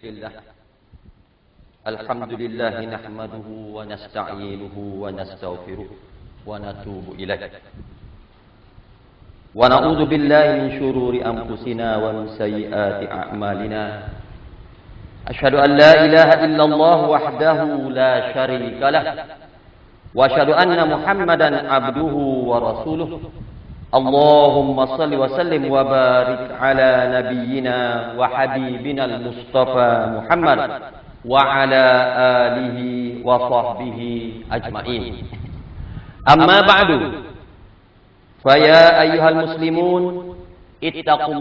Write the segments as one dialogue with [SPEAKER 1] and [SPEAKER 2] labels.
[SPEAKER 1] لله الحمد لله نحمده ونستعينه ونستغفره ونتوب إليه ونعوذ بالله من شرور أنفسنا ومن سيئات أعمالنا أشهد أن لا إله إلا الله وحده لا شريك له وأشهد أن محمدا عبده ورسوله اللهم صل وسلم وبارك على نبينا وحبيبنا المصطفى محمد وعلى آله وصحبه أجمعين أما بعد فيا أيها المسلمون اتقوا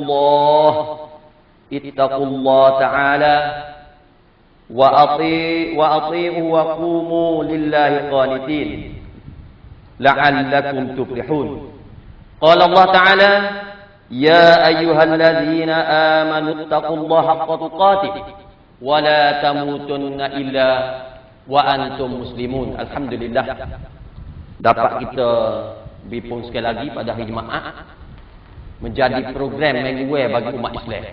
[SPEAKER 1] الله تعالى وأطيعوا وقوموا لله قانتين لعلكم تفلحون قال الله تعالى يا أيها الذين آمنوا اتقوا الله حق تقاته ولا تموتن إلا وأنتم مسلمون. Alhamdulillah dapat kita berhimpun sekali lagi pada hari Jumaat menjadi program mingguan bagi umat Islam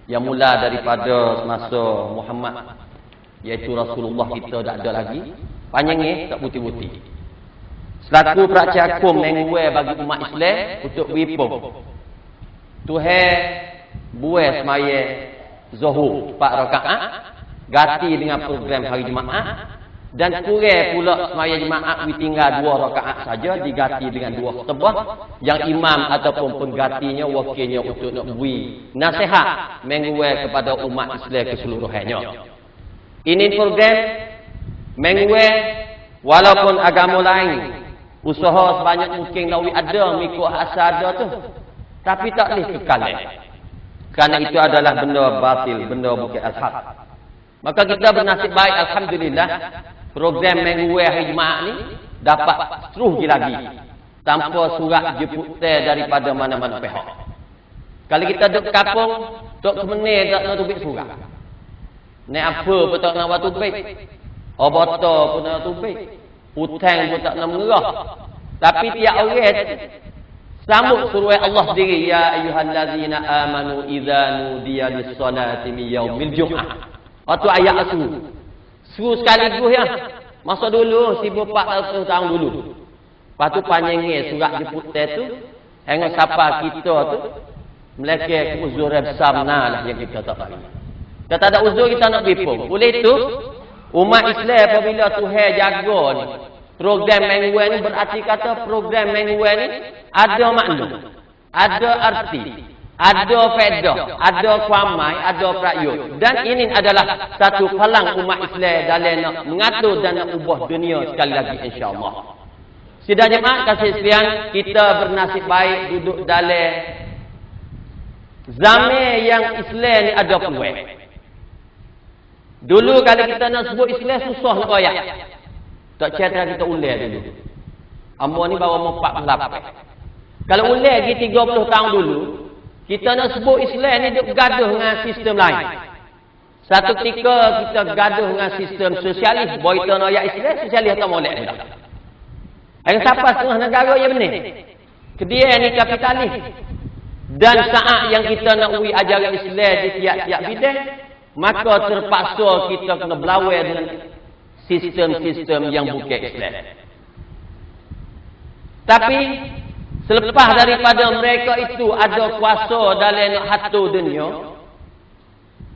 [SPEAKER 1] yang mula daripada semasa Muhammad, iaitu Rasulullah kita tak ada lagi, panjangnya tak putih-putih. Selaku praktikum mingguan bagi umat Islam untuk berhimpun Tuhan buat semaya Zuhur 4 rakaat ganti dengan program hari Jumaat, dan kurang pula semaya Jumaat tinggal 2 rakaat saja diganti dengan 2 khutbah yang imam ataupun penggantinya wakilnya untuk nak beri nasihat mingguan kepada umat Islam keseluruhannya. Ini program mingguan walaupun agama lain usaha sebanyak mungkin lawi ada mengikut asal ada tu, tapi tak boleh kekal. Kerana itu adalah benda batil, benda bukan al-haq. Maka kita bernasib baik, alhamdulillah, program mingguan hari Jumaat ni dapat terus lagi tanpa surat jemput daripada mana-mana pihak. Kalau kita duduk kampung, tok kemenir tak nak tubik surat. Naik apa pun tak nak buat tubik. Obata pun nak tubik. Hutang pun tak nak mengerah. Tapi tiap orang sambut suruh Allah sendiri, ya ayyuhallazina amanu idza nudiya lis-salati min yaumil jum'ah. Waktu ayat asal. Suruh sekaligus ya. Masa dulu 1400 tahun dulu. Lepas tu panjangnya surat jemput tu hingga siapa kita tu melekeh uzur besar lah yang kita tak tahu. Kita tak ada uzur, kita nak berhimpun. Oleh itu umat Islam apabila Tuhan jaga ni program mingguan ni, berarti kata program mingguan ni ada makna, ada arti, ada faedah, ada kuamai, ada prayoga. Dan ini adalah satu palang umat Islam dalam nak mengatur dan nak ubah dunia sekali lagi insya-Allah. Sidang jemaah kasih sekalian, kita bernasib baik duduk dalam zaman yang Islam ni ada peluang. Dulu kalau kita nak sebut Islam susah nak royak. Tak cerita kita ular dulu. Amor ni bawa 48. Kalau ular lagi 30 tahun dulu, kita nak sebut Islam ni duk gaduh dengan sistem lain. Satu ketika kita gaduh dengan sistem sosialis, boy kita nak royak Islam, sosialis tak molek dah. Yang siapa setengah negara yang benar. Kedia ni kapitalis. Dan saat yang kita nak uji ajaran Islam di tiap-tiap bidang, maka terpaksa kita kena berlawan dengan sistem-sistem yang bukan Islam. Tapi selepas daripada mereka itu ada kuasa dalam nak hatu dunia,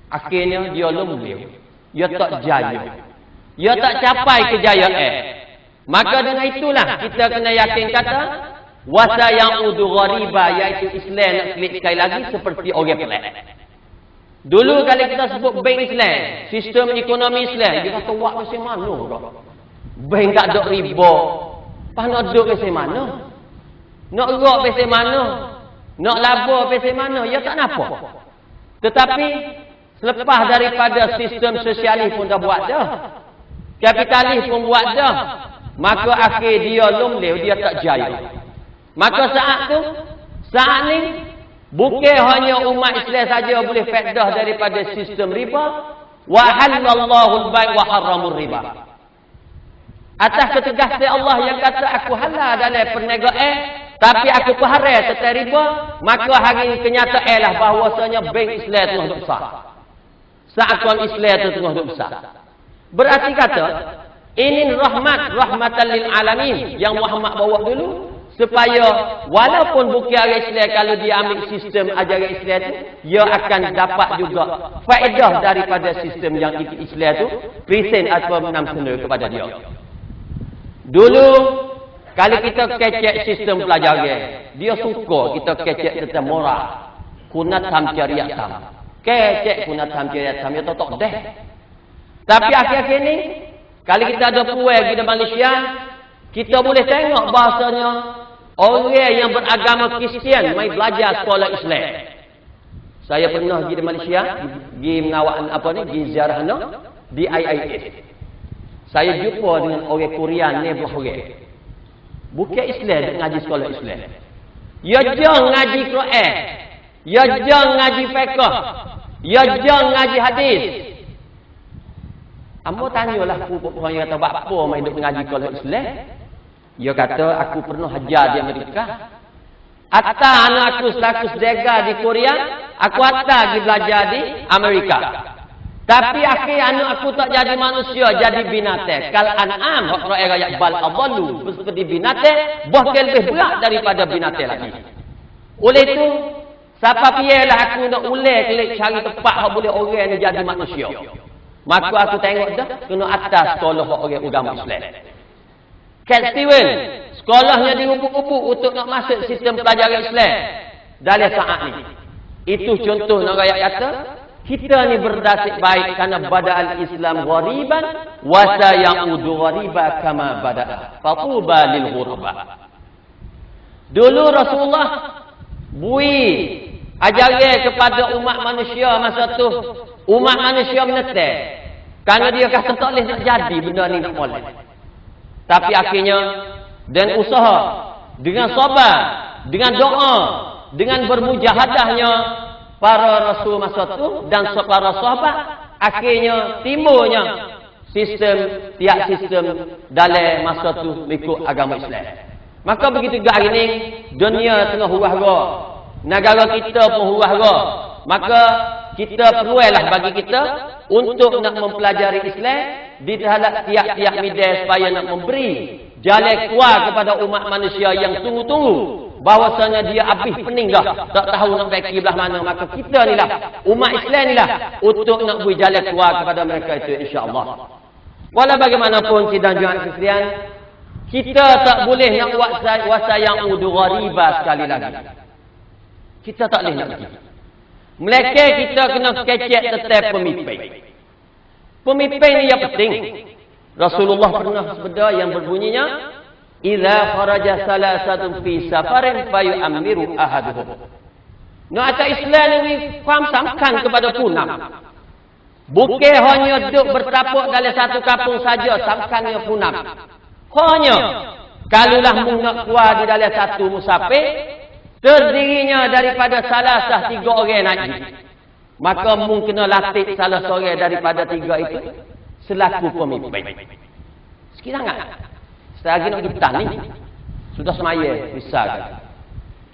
[SPEAKER 1] akhirnya dia lemah. Dia tak jaya. Dia tak capai kejayaan. Maka dengan itulah kita kena yakin kata wasa yang udu ghariba, iaitu Islam nak klik sekali lagi seperti orang pelik. Dulu kalau kita sebut bank Islam, sistem ekonomi Islam, dia kata buat macam mana dah? Bank tak ada riba. Pas nak duduk macam mana? Nak gerak macam mana? Nak laba macam mana? Ya tak napa. Tetapi selepas daripada sistem sosialis pun dah buat dah, kapitalis pun buat dah, maka akhir dia lumleh, dia tak jaya. Maka saat ni bukan hanya umat Islam saja boleh faedah daripada sistem riba. Wa halallahu al-bai' wa harramur riba. Atas ketegasan Allah yang kata aku halal dalam perniagaan, tapi aku haram tentang riba, maka hari kenyataan lah bahawasanya bank Islam telah besar. Seakan Islam itu tengah duk besar. Berarti kata, ini rahmatan lil alamin yang Muhammad bawa dulu. Supaya walaupun bukan orang Islam, kalau dia ambil sistem ajaran Islam itu, dia akan dapat juga faedah daripada sistem yang Islam itu present atau menamsena kepada dia. Dulu, kalau kita kecek sistem pelajaran, dia suka kita kecek tentang moral. Kunat ham syariat sam. Kecek kunat ham syariat sam, dia tak deh. Tapi akhir-akhir ni, kalau kita ada puai di Malaysia, kita boleh tengok bahasanya, orang yang beragama Kristian mai belajar sekolah Islam. Saya pernah pergi di Malaysia, pergi mengawal pergi ziarah di IIS. Saya jumpa dengan orang Korean ni belah orang. Bukan Islam, dia ngaji sekolah Islam. Ya jang ngaji Quran. Ya jang ngaji fiqh. Ya jang ngaji hadis. Ambo tanyalah orang yang kata apa mai duk ngaji sekolah Islam. Dia kata, aku pernah hajar di Amerika. Atta anak aku selaku sedega di Korea, aku atta pergi belajar di Amerika. Tapi akhir anak aku tak jadi manusia, jadi binatang. Kal an'am, hak ayat bal adallu, seperti binatang, bahkan lebih berat daripada binatang lagi. Oleh itu, siapa piyalah aku nak ulek cari tempat hak boleh orang ni jadi manusia. Maka aku tengok dah, kena atas sekolah orang agama Islam. Cat Stevens, sekolahnya dirubuk-rubuk untuk nak masuk sistem pelajaran Islam dalam saat ni. Itu contoh nak rakyat kata, kita ni berdasik baik kerana bada'al Islam ghariban wa sayaudu ghariba kama bada'a. Fatuba lil ghuraba. Dulu Rasulullah bui ajaran kepada umat manusia masa tu, umat manusia menetek. Kerana dia kata tak boleh nak jadi benda ni nak boleh. Tapi akhirnya, dan usaha, dengan sabar, dengan doa, dengan bermujahadahnya para rasul masa itu dan para sahabat, akhirnya timbulnya tiap sistem dalam masa itu mengikut agama Islam. Maka begitu juga hari ini, dunia tengah huru-hara, negara kita pun huru-hara. Maka kita perlulah bagi kita untuk nak mempelajari Islam di dalam tiap-tiap media supaya nak memberi jalan keluar kepada umat manusia yang tunggu-tunggu bahawasanya dia habis pening dah, tak tahu nak baiki belah mana. Maka kita ni lah, umat Islam ni lah, untuk nak beri jalan keluar kepada mereka itu insya-Allah. Walau bagaimanapun sidang jemaah sekalian, kita tak boleh nak wasa yang ghariba sekali lagi. Kita tak boleh nak pergi. Mereka kita kena kecek tetap pemimpin. Pemimpin ni yang penting. Rasulullah pernah bersabda yang berbunyinya, "Idza kharaja salasatun fi safarin fayu'ammiru ahaduhum." Nak atas Islam ni fahamkan kepada punam. Bukan hanya duduk bertapuk dalam satu kampung saja samkannya punam. Hanya kalulah mung nak keluar di dalam satu musafir, terdirinya daripada salah tiga orang naik. Maka mungkin kena latih salah seorang daripada tiga itu selaku pemimpin. Sekiranya tak? Selagi nak kita ni, sudah semaya, bisa kan?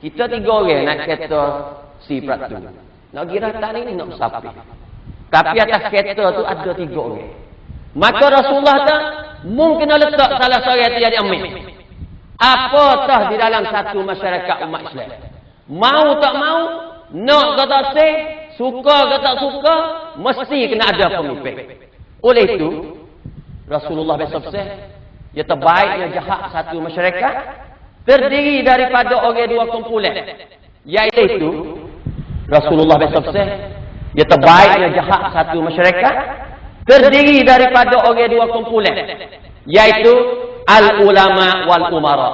[SPEAKER 1] Kita tiga orang naik kereta si Pratu. Nak kira tak ni nak musafir. Tapi atas kereta tu ada tiga orang. Maka Rasulullah tu mungkin kena letak salah seorang itu jadi ambil. Apatah di dalam satu masyarakat umat Islam. Mau tak mau, nak ke tak say, suka ke tak suka, mesti kena ada pemimpin. Oleh itu, Rasulullah bersabda, ya terbaiknya jahat satu masyarakat terdiri daripada orang dua kumpulan. Iaitu Rasulullah bersabda, ya terbaiknya jahat satu masyarakat terdiri daripada orang dua kumpulan. Iaitu al-ulama wal umara.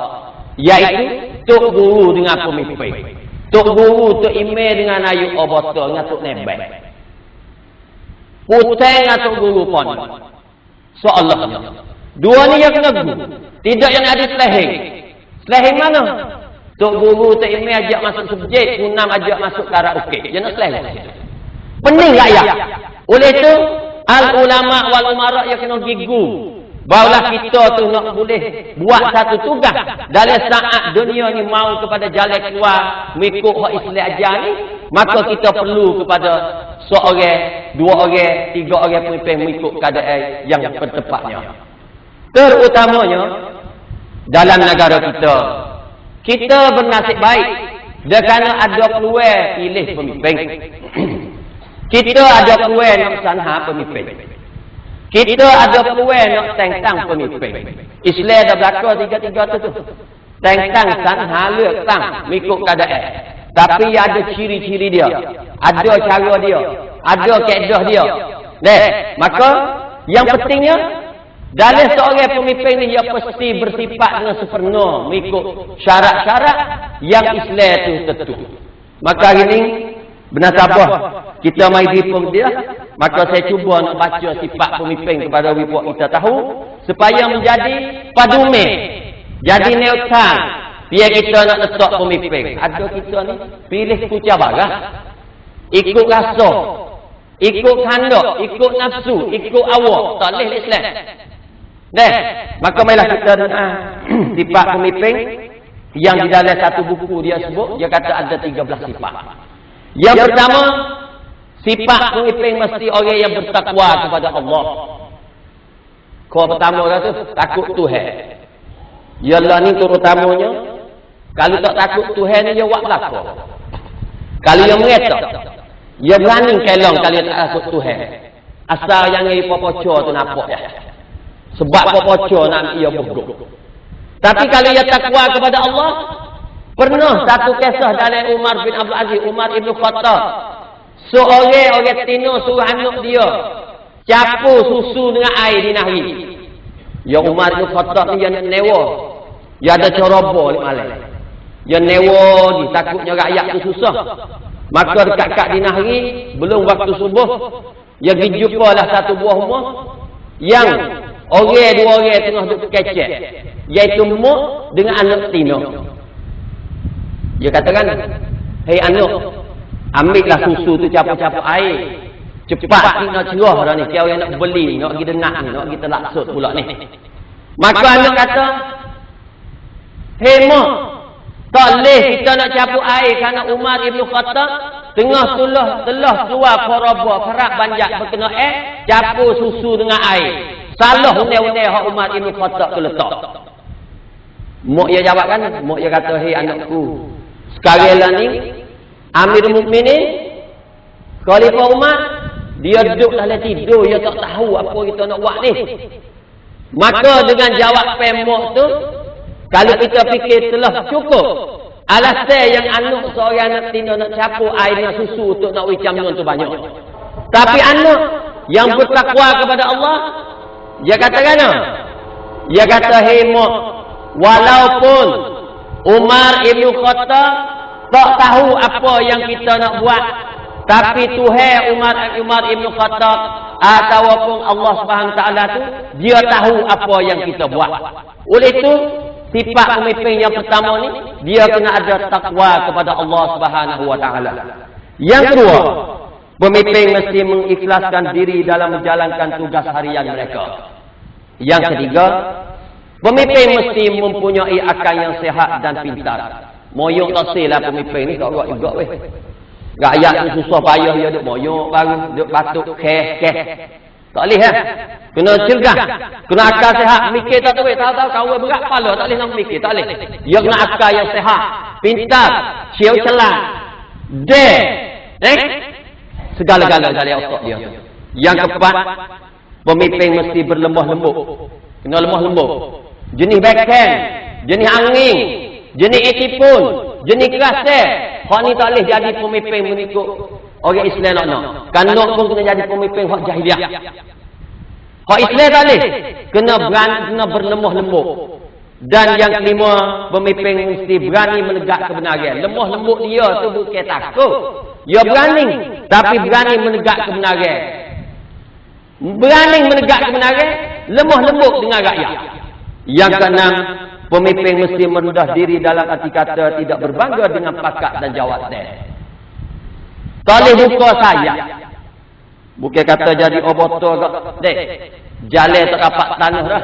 [SPEAKER 1] Iaitu tok guru dengan pemimpin. Tok guru, tok imam dengan ayu obata dengan tok nebek. Puteng dengan tok guru pun. Soalnya. Dua ni yang kena guru. Tidak yang ada selehing. Selehing mana? Tok guru, tok imam ajak masuk subjek, punam ajak masuk karaoke. Dia nak selehing. Pening rakyat. Oleh itu, al-ulama wal umara yang kena gigu. barulah kita tu nak boleh buat satu tugas dalam saat dunia ni mau kepada jalan keluar mengikut hak Islam ajar ni, maka kita perlu kepada seorang, dua orang, tiga orang pemimpin mengikut keadaan yang bertepatnya. Terutamanya dalam negara kita, kita bernasib baik kerana ada peluang pilih pemimpin. Kita ada peluang nak sanha pemimpin. Kita ada peluang nak tentang pemimpin. Islam ada belakang tiga-tiga tu. Tentang sanha lektang mengikut keadaan. Tapi ada ciri-ciri dia, ada cara dia, ada kaedah dia. Maka yang pentingnya dalam seorang pemimpin ni ia pasti bersifat dengan sempurna mengikut syarat-syarat yang Islam tu tentu. Maka hari ni bernasabah kita mai dipung dia, maka saya cuba nak baca sifat pemimpin kepada buat kita tahu supaya menjadi padume, jadi neutral. Biar kita nak letak pemimpin. Ada kita ni pilih kucah barang, ikut rasa, ikut kandak, ikut nafsu, ikut awak, tak boleh Islam. Maka marilah kita doa sifat pemimpin yang di dalam satu buku dia sebut, dia kata ada 13 sifat. Yang pertama, sifat pemimpin mesti orang yang bertakwa kepada Allah. Kau pertama kata takut Tuhan. Yalah ni terutamanya, kalau tak takut Tuhan ni dia buat belaka. Kalau dia mengetak, dia berani kelong kalau dia tak takut Tuhan. Asal yang ni popoco tu nampak ya. Sebab popoco nak ia buruk. Tapi kalau dia takwa kepada Allah, pernah satu kisah dalam Umar bin Abdul Aziz, Umar ibn Khattab. Seorang tino suruh anak dia campur susu dengan air di nahri. Ya Umar ibn Khattab ni dia nak newa. Dia ada ceroboh malam. Dia newa ni takutnya rakyat tu susah. Maka dekat-dekat di nahri belum waktu subuh, dia pergi jumpalah satu buah rumah yang orang dua orang tengah duduk kecek, iaitu mak dengan anak tino. Dia katakan, hei anak, ambillah susu tu capur-capur air. Cepat ni nak cerah dah ni. Siapa yang nak beli, nak pergi denak ni, nak pergi terlaksud pula ni. Maka anak kata, hei mak, tak boleh kita nak capur air kerana Umar ibn Khattab tengah telah keluar korobah, kerak banjak berkena capur susu dengan air. Salah unai-unai hak Umar ibn Khattab tu letak. Mak dia jawab kan, mak dia kata, hei anakku, sekarang lah ni Amirul Mukminin Khalifah Umar, dia duduk dalam tidur, dia tak tahu apa kita nak buat ni. Maka dengan jawab pemok tu, kalau kita fikir telah cukup alasan yang anak seorang anak tino nak capur air dengan susu untuk nak wicam tu banyak. Tapi anak yang bertakwa kepada Allah, dia kata kan? Dia kata, hei mak, walaupun Umar ibn Khattab tak tahu apa yang kita nak buat, tapi Tuhan Umar ibn Khattab ataupun Allah Subhanahu Taala tu, dia tahu apa yang kita buat. Oleh itu, sifat pemimpin yang pertama ni, dia kena ada takwa kepada Allah Subhanahu Wa Taala. Yang kedua, pemimpin mesti mengikhlaskan diri dalam menjalankan tugas harian mereka. Yang ketiga, pemimpin mesti mempunyai akal yang sehat dan pintar. Moyok tak sih lah pemimpin ni, tak buat juga weh. Rakyat ni susah payah dia duk moyok baru, duk batuk, keh. Tak boleh ha? Kena cergas, kena akal sehat, mikir tak tahu, tahu kawan berat kepala, tak boleh nak mikir, tak boleh. Dia kena akal yang sehat, pintar, ciau celah, segala-gala dari otak dia. Yang keempat, pemimpin mesti berlemah lembut. Kena lemah lembut. Jenis backhand, jenis angin, jenis itipun, jenis kerasa. Hak ni tak boleh jadi pemimpin mengikut orang Islam nak. Kanak pun kena jadi pemimpin hak jahiliah. Hak Islam tak boleh. Kena berani, kena berlemah lembut. Dan yang kelima, pemimpin mesti berani menegak kebenaran. Lemah lembut dia tu bukan takut. Dia berani, tapi berani menegak kebenaran. Berani menegak kebenaran, lemah lembut dengan rakyat. Yang keenam, pemimpin mesti merendah diri dalam arti kata tidak berbangga dengan pangkat dan jawatan. Tak boleh buka sayap. Bukan kata jadi oboto agak. Jalan tak dapat tanah dah.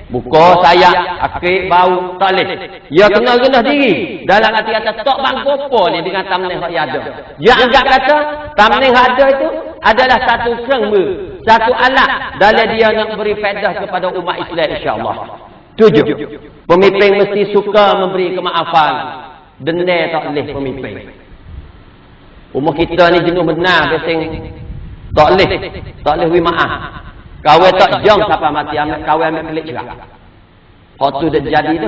[SPEAKER 1] Buka sayap, akik, bau, tak boleh. Dia kena rendah diri. Dalam hati kata, tak bangku apa ni dengan tamneh yang ada. Dia anggap kata, tamneh yang ada itu adalah satu kerengba, satu alat dalam dia nak beri faedah kepada umat Islam, insyaAllah. 7. Pemimpin mesti suka memberi kemaafan. Dendam tak boleh pemimpin. Umur kita ni jenuh benar, biasanya tak boleh beri maaf. Kawai tak jong sampai mati, kawai ambil pelik juga. Hak tu dah jadi tu.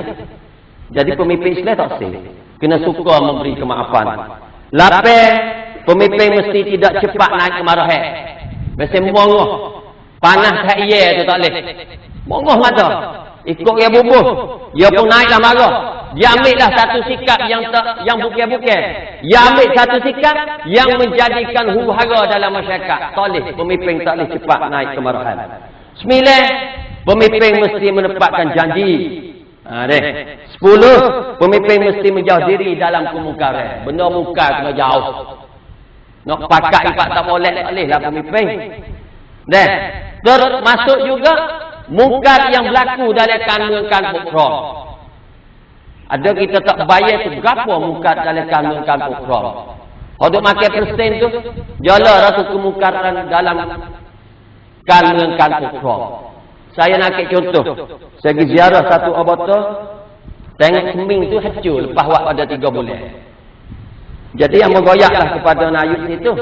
[SPEAKER 1] Jadi pemimpin Islam tak sih. Kena suka memberi kemaafan. 8. Pemimpin mesti tidak cepat naik ke marahan. Biasanya mongoh. Panas tak iya tu tak boleh. Mongoh mata. Ikut dia bubuh. Dia pun naiklah marah. Dia ambillah satu sikap yang bukan-bukan. Dia ambil satu sikap yang menjadikan huru-hara dalam masyarakat. Tak boleh. Pemimpin tak boleh cepat naik kemarahan. 9. Pemimpin mesti menepatkan janji. 10. Pemimpin mesti menjauh diri dalam kemungkaran. Benda mungkar kena jauh. Nak pakat ipak tak boleh lah pemimpin. Termasuk juga mungkar yang berlaku dalam kanun-kanun pokrom. Ada kita tak bayar tu berapa mungkar dalam kanun-kanun pokrom. Kalau makan persen tu, jala rasa kemungkaran dalam kanun-kanun pokrom. Saya nak contoh. Saya pergi ziarah satu abata, tengok seming tu hancur lepas waktu ada 3 bulan. Jadi yang bergoyaklah kepada Nayub itu.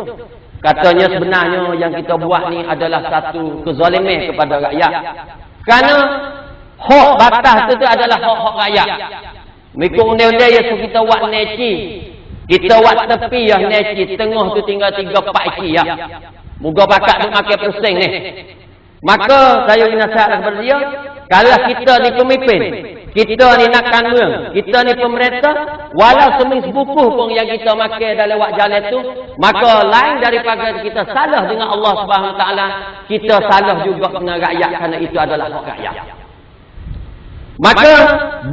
[SPEAKER 1] Katanya sebenarnya yang kita buat ni adalah satu kezaliman kepada rakyat. Kerana hak batas tu adalah hak-hak rakyat. Mengikut undang-undang yang kita buat neci. Kita buat tepi yang neci. Tengah tu tinggal 3-4 isi ya. Moga bakat duk makan persen ni. Maka saya nasihat kepada dia. Kalau kita ni pemimpin. Kita ni nak kanun, kita ni pemerintah, walau seming sebukuh pun yang kita makan dalam wak jalan tu, maka lain daripada kita salah dengan Allah Subhanahu Taala, kita salah juga dengan rakyat kerana itu adalah hak rakyat. Maka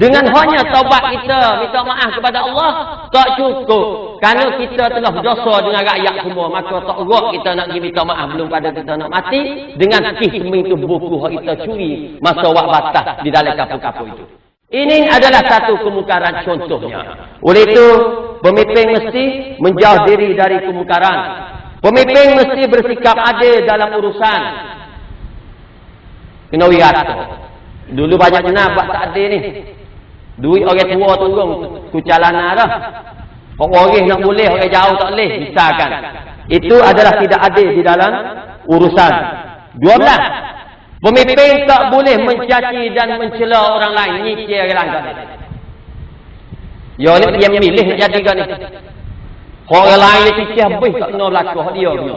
[SPEAKER 1] dengan hanya taubat kita minta maaf kepada Allah tak cukup. Kerana kita telah berdosa dengan rakyat semua, maka tak urut kita nak pergi minta maaf belum pada kita nak mati dengan kih seming tu buku hak kita curi masa wak batas di dalam kapur-kapur itu. Ini adalah satu kemungkaran contohnya. Oleh itu, pemimpin mesti menjauh diri dari kemungkaran. Pemimpin mesti bersikap adil dalam urusan. Kena wirat. Dulu banyak benar buat tak adil ni. Duit orang tua turun kucalana dah. Orang nak boleh, orang jauh tak boleh. Misalkan. Itu adalah tidak adil di dalam urusan. 12. Pemimpin tak boleh mencaci dan mencela orang lain. Nyicir orang lain. Ya ni dia milih nak jadi kan ni. Orang lain ni cicih habis tak kena berlaku dia punya.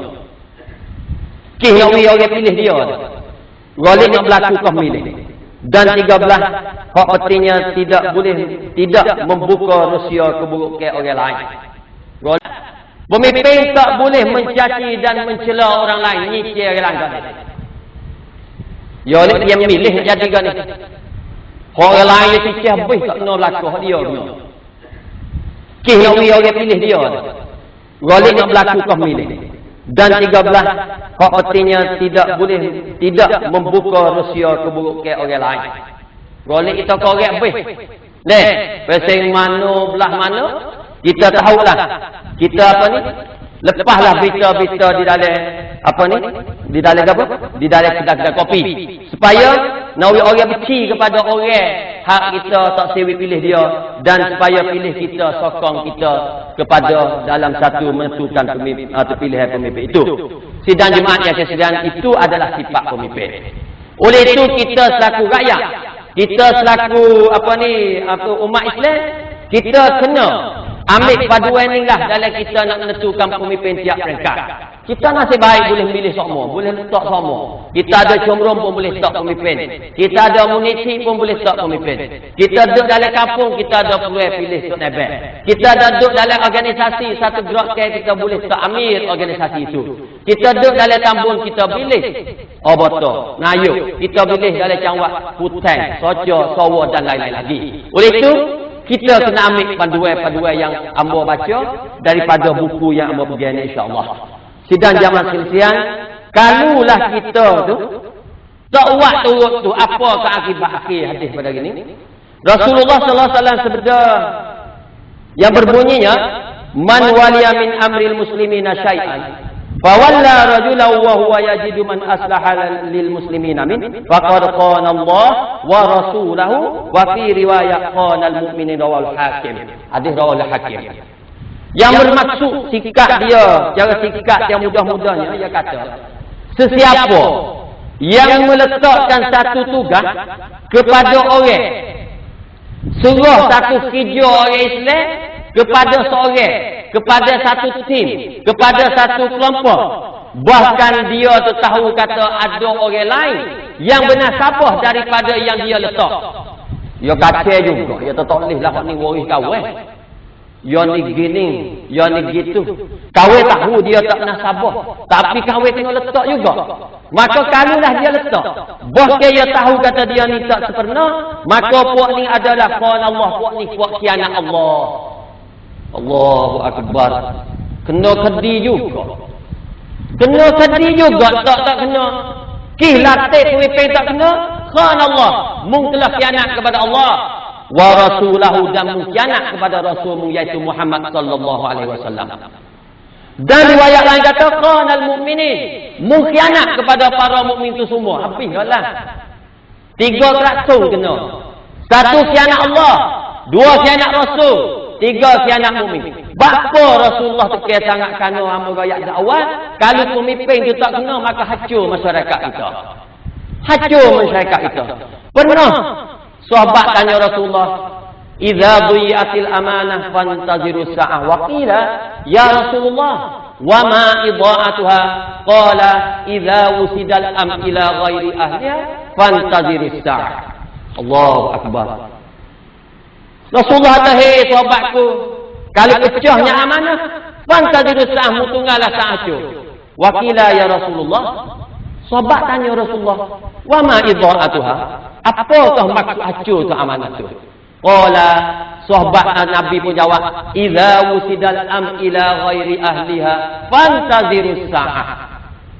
[SPEAKER 1] Kih nak orang pilih dia. Galik nak berlaku kau milih. Dan 13, hak pentingnya tidak boleh membuka rahsia keburukan orang lain. Pemimpin tak boleh mencaci dan mencela orang lain. Nyicir orang lain. Ya ni dia milih nak jadi kan ni. Orang lain yang cicih habis tak kena berlaku dia punya. Kih nak orang pilih dia. Galik nak berlaku kau milih. Dan 13, hak pentingnya tidak membuka rahsia keburukan orang lain. Galik kita korek habis. Pasal mana belah mana kita tahulah. Kita apa ni? Lepaslah berita-berita di dalam apa ni? Di dalam apa? Di dalam kedai-kedai kopi. Supaya nawi orang benci kepada orang hak kita tak sewi pilih dia dan supaya pilih kita sokong kita kepada dalam satu menentukan pemimpin atau pilihan pemimpin itu. Sidang jemaat yang kesediaan itu adalah sifat pemimpin. Oleh itu kita selaku rakyat, kita selaku umat Islam, kita kena ambil paduan ni lah dalam kita nak menentukan pemimpin tiap peringkat. Kita nasib baik boleh memilih semua, boleh letak semua. Kita ada comrom pun boleh letak pemimpin. Kita ada munisi pun boleh letak pemimpin. Kita duduk dalam kampung, kita ada peluang pilih Tok Nabil. Kita ada duduk dalam organisasi, satu gerakan kita boleh letak amir organisasi itu. Kita duduk dalam tambun, kita pilih Obata, Nayuk. Kita pilih dalam Cangwat, Putang, Soco, Sawa dan lain-lain lagi. Oleh itu, kita kena ambil panduan-panduan yang amba baca daripada buku yang amba pegang ni insya-Allah. Sidang jamaah sekalian, kalulah kita tu tak buat turut tu, apa ke akibat akhir hadis pada gini? Rasulullah sallallahu alaihi wasallam sabda yang berbunyinya, man waliya min amril muslimina syai'an fawalla rajulan wa huwa yajidu man aslaha lil muslimina min faqad qana Allah wa rasuluhu wa fi riwayat qana al mu'minina wal hakim. Hadis rawal hakim. Yang bermaksud sikap dia, cara sikap yang mudah-mudahnya dia kata, sesiapa yang meletakkan satu tugas kepada orang, suruh satu kerja orang Islam kepada seorang, kepada satu tim, kepada satu kelompok, bahkan dia tu tahu kata ada orang lain yang bernasabah daripada yang dia letak, dia kata juga, dia tak boleh lah ni waris kawan, dia ni gini, dia ni gitu, kawan tahu dia tak nasabah, tapi kawan kena letak juga. Maka kalulah dia letak, bahkan dia tahu kata dia ni tak sempurna, maka puak ni adalah qala Allah, puak ni puak khianat Allah. Allahu Akbar. Kena kedi juga. Kena kedi juga, tak kena. Latih pemimpin tak kena. Khana Allah, mung telah khianat kepada Allah wa rasulahu, dan mung khianat kepada rasulmu iaitu Muhammad sallallahu alaihi wasallam. Dan riwayat lain kata qanal mu'minin, mung khianat kepada para mukmin itu semua. Habislah. 3 kena. 1 khianat Allah, 2 khianat Rasul, 3 khianat mukmin. Bapa Rasulullah tekan sangat kena hamba rakyat dakwah. Kalau pemimpin dia tak kena, maka hancur masyarakat kita. Hancur masyarakat kita. Pernah sahabat tanya Rasulullah, idza dhiyatil amanah fantazirus sa'ah. Wa qila ya Rasulullah wa ma idha'atuha? Qala idza wusidal am ila ghairi ahliha fantazirus sa'ah. Allahu Akbar. Rasulullah kata, hei sahabatku, kalau pecahnya amanah, fantazirus sa'ah, mutunggalah sa'ah tu. Wa qila ya Rasulullah, sahabat tanya Rasulullah, wa ma idha'atuha? Apakah maksud hancur tu amanah tu? Qala, sahabat Nabi pun jawab, idza wusidal am ila ghairi ahliha fantazirus sa'ah.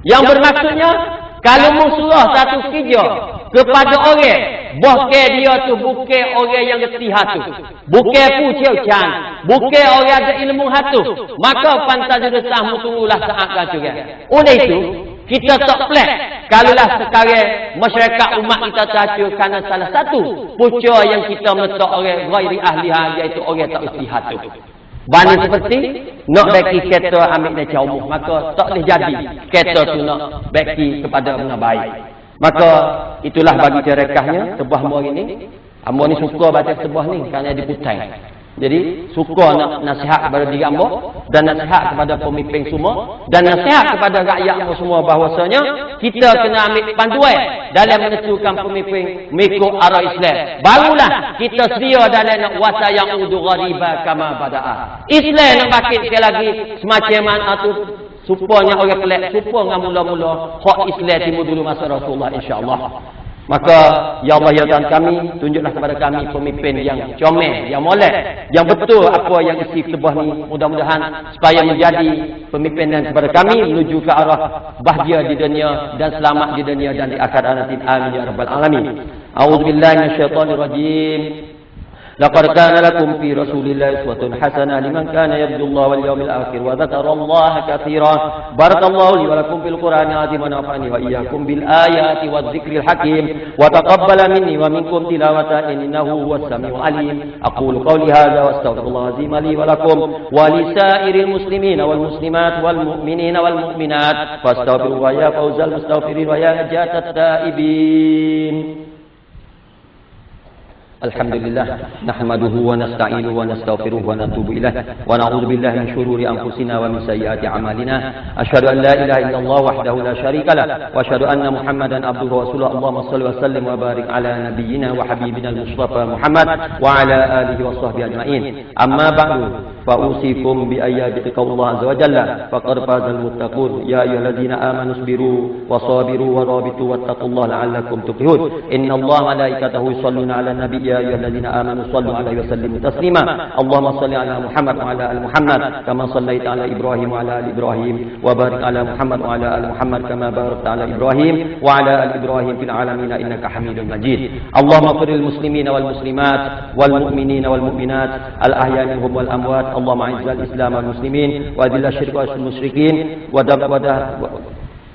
[SPEAKER 1] Yang bermaksudnya, kalau musuh satu kerja kepada orang, bahkan dia tu bukan orang yang reti hatu, bukan pucau can, bukan orang ada ilmu hatu, maka fantazirus sa'ah, tunggulah saat gancuran. Oleh itu, kita tak pelik kalaulah sekarang masyarakat umat kita terhancur kerana salah satu pucuk yang kita meletak orang ghairi ahliha, iaitu orang tak reti hatu. Banding seperti nak bagi kereta ambil dari umum, maka tak boleh jadi kereta tu nak bagi kepada benda baik. Maka itulah bagi cerekahnya sebuah muar ini. Ambo ni suka baca sebuah ni kerana diputai. Jadi suka nak nasihat kepada diri ambo, dan nasihat kepada pemimpin semua, dan nasihat kepada rakyat ambo semua, bahawasanya kita kena ambil panduan dalam menentukan pemimpin mengikut arah Islam. Barulah kita sedia dalam nak wasa yang udu ghariba kama bada'a. Islam nak bakit sekali lagi semacam mana tu, supaya orang pelik, supaya mula-mula hak Islam timur dulu masa Rasulullah, insya-Allah. Maka ya Allah ya Tuhan kami, tunjuklah kepada kami pemimpin yang comel, yang molek, yang betul apa yang isi khutbah ni, mudah-mudahan supaya menjadi pemimpinan kepada kami menuju ke arah bahagia di dunia dan selamat di dunia dan di akhirat nanti. Amin ya rabbal alamin. A'udzubillahi minasyaitonir rajim. لقد كان لكم في رسول الله أسوة حسنة لمن كان يرجو الله واليوم الآخر وذكر الله كثيرا. بارك الله لي ولكم في القرآن العظيم ونفعني وإياكم بالآيات والذكر الحكيم وتقبل مني ومنكم تلاوة إنه هو السميع العليم. أقول قولي هذا واستغفر الله العظيم لي ولكم ولسائر المسلمين والمسلمات والمؤمنين والمؤمنات فاستغفروا ويا فوز المستغفرين ويا نجاة التائبين. الحمد لله نحمده ونستعينه ونستغفره ونتوب إليه ونعوذ بالله من شرور أنفسنا ومن سيئات أعمالنا. أشهد أن لا إله إلا الله وحده لا شريك له وأشهد أن محمدا عبده ورسوله. اللهم صل وسلم وبارك على نبينا وحبيبنا المصطفى محمد وعلى آله وصحبه أجمعين. أما بعد فأوصيكم بآيات قول الله عز وجل فقد فاز المتقون. يا أيها الذين آمنوا اصبروا وصابروا ورابطوا واتقوا الله لعلكم تفلحون. إن الله ملائكته يصلون على النبي يا أيها الذين آمنوا صلوا عليه وسلموا تسليما اللهم صل على محمد وعلى آل محمد كما صليت على إبراهيم وعلى آل إبراهيم وبارك على محمد وعلى آل محمد كما باركت على إبراهيم وعلى آل إبراهيم في العالمين إنك حميد مجيد اللهم اغفر للمسلمين والمسلمات والمؤمنين والمؤمنات الأحياء منهم والأموات اللهم أعز الإسلام والمسلمين وأذل الشرك والمشركين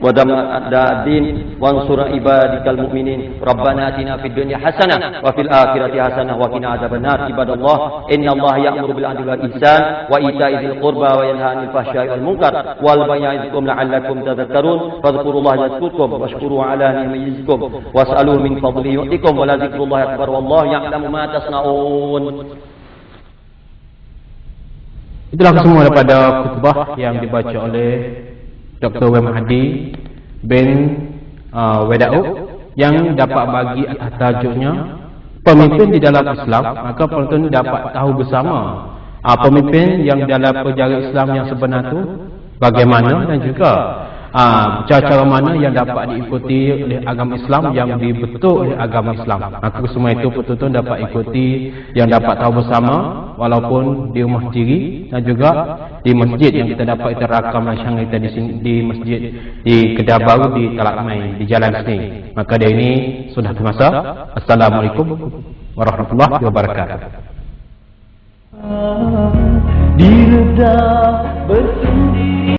[SPEAKER 1] ودم أعداء الدين وانصر عبادك المؤمنين ربنا آتنا في الدنيا حسنة وفي الآخرة حسنة وقنا عذاب النار عباد الله إن الله يأمر بالعدل والإحسان وإيتاء ذي القربى وينهى عن الفحشاء والمنكر والبغي يعظكم لعلكم تذكرون فاذكروا الله يذكركم واشكروا على نعمه يزدكم واسألوه من فضله يؤتكم ولذكر الله أكبر والله يعلم ما تصنعون.
[SPEAKER 2] Itulah semua daripada khutbah yang dibaca oleh Dr. W. Mahdi bin Weda'u yang dapat bagi atas tajuknya pemimpin di dalam Islam. Maka penonton dapat tahu bersama pemimpin yang dalam sejarah Islam yang sebenar itu bagaimana, dan juga cara-cara mana yang dapat diikuti oleh agama Islam yang dibetul oleh agama Islam. Maka semua itu penonton dapat ikuti, yang dapat tahu bersama walaupun di rumah sendiri dan juga di masjid yang kita dapat kita rakam langsung kita di masjid di Kedah Baru di Talak Mai di Jalan Seni. Maka dia ini sudah semasa. Assalamualaikum warahmatullahi wabarakatuh.